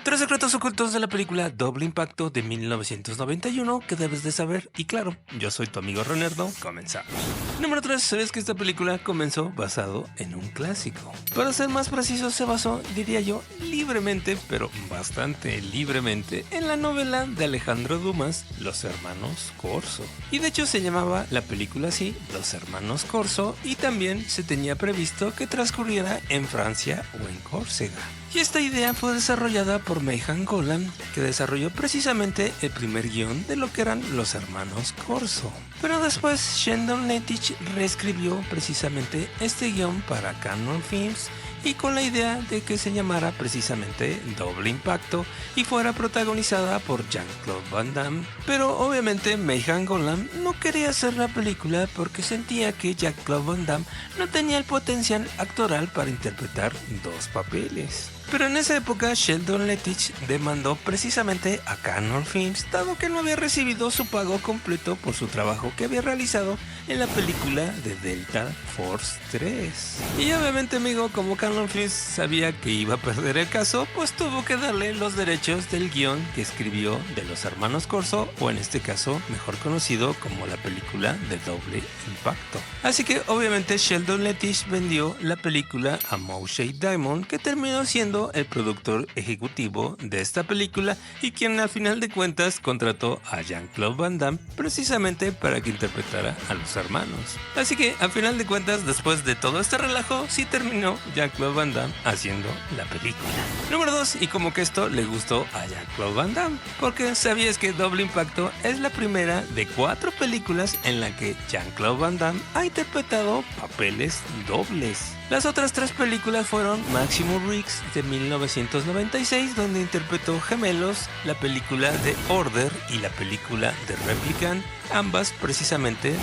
Tres secretos ocultos de la película Doble Impacto de 1991 que debes de saber. Y claro, yo soy tu amigo Renerdo. Comenzamos. Número 3. ¿Sabes que esta película comenzó basado en un clásico? Para ser más preciso, se basó, diría yo, libremente, pero bastante libremente, en la novela de Alejandro Dumas, Los Hermanos Corso. Y de hecho se llamaba la película así, Los Hermanos Corso, y también se tenía previsto que transcurriera en Francia o en Córcega. Y esta idea fue desarrollada por Meihan Golan, que desarrolló precisamente el primer guión de lo que eran Los Hermanos Corso. Pero después Sheldon Lettich reescribió precisamente este guión para Cannon Films y con la idea de que se llamara precisamente Doble Impacto y fuera protagonizada por Jean-Claude Van Damme. Pero obviamente Meihan Golan no quería hacer la película porque sentía que Jean-Claude Van Damme no tenía el potencial actoral para interpretar dos papeles. Pero en esa época Sheldon Lettich demandó precisamente a Cannon Films, dado que no había recibido su pago completo por su trabajo que había realizado en la película de Delta Force 3. Y obviamente, amigo, como Cannon Films sabía que iba a perder el caso, pues tuvo que darle los derechos del guión que escribió de Los Hermanos Corso, o en este caso mejor conocido como la película de Doble Impacto. Así que obviamente Sheldon Lettich vendió la película a Moshe Diamond, que terminó siendo el productor ejecutivo de esta película y quien al final de cuentas contrató a Jean-Claude Van Damme precisamente para que interpretara a los hermanos. Así que al final de cuentas, después de todo este relajo, sí terminó Jean-Claude Van Damme haciendo la película. Número 2, y como que esto le gustó a Jean-Claude Van Damme, porque sabías que Doble Impacto es la primera de 4 películas en la que Jean-Claude Van Damme ha interpretado papeles dobles. Las otras 3 películas fueron Maximus Rex de 1996, donde interpretó gemelos, la película The Order y la película The Replicant, ambas precisamente del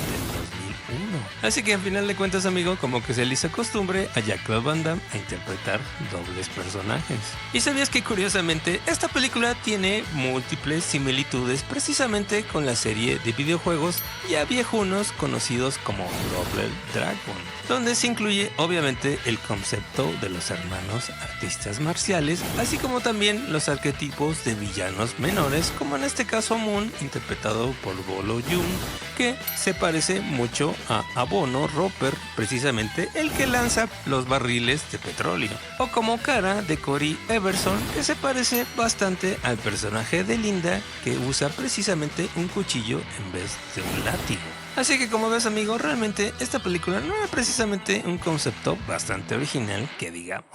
2001. Así que al final de cuentas, amigo, como que se le hizo costumbre a Jean-Claude Van Damme a interpretar dobles personajes. ¿Y sabías que curiosamente esta película tiene múltiples similitudes precisamente con la serie de videojuegos ya viejunos conocidos como Double Dragon, donde se incluye obviamente el concepto de los hermanos artistas marciales, así como también los arquetipos de villanos menores, como en este caso Moon, interpretado por Bolo Yoon, que se parece mucho a Abono Roper, precisamente el que lanza los barriles de petróleo, o como Kara de Corey Everson, que se parece bastante al personaje de Linda, que usa precisamente un cuchillo en vez de un látigo. Así que como ves, amigo, realmente esta película no era precisamente un concepto bastante original que digamos.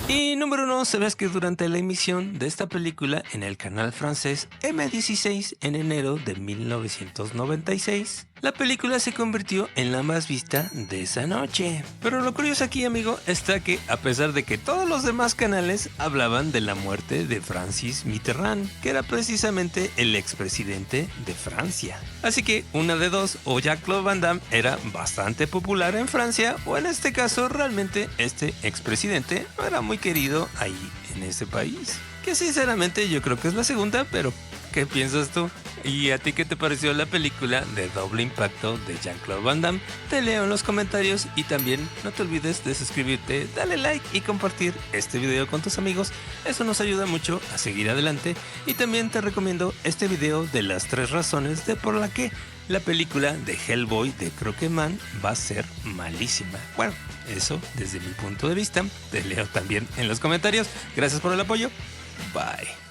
Y número 1, sabes que durante la emisión de esta película en el canal francés M16 en enero de 1996, la película se convirtió en la más vista de esa noche. Pero lo curioso aquí, amigo, está que a pesar de que todos los demás canales hablaban de la muerte de Francis Mitterrand, que era precisamente el expresidente de Francia. Así que una de dos, o Jean-Claude Van Damme era bastante popular en Francia, o en este caso realmente este expresidente no era muy querido ahí en ese país. Que sinceramente yo creo que es la segunda, pero ¿qué piensas tú? ¿Y a ti qué te pareció la película de Doble Impacto de Jean-Claude Van Damme? Te leo en los comentarios y también no te olvides de suscribirte, dale like y compartir este video con tus amigos. Eso nos ayuda mucho a seguir adelante. Y también te recomiendo este video de las 3 razones de por la que la película de Hellboy de Croqueman va a ser malísima. Bueno, eso desde mi punto de vista. Te leo también en los comentarios. Gracias por el apoyo. Bye.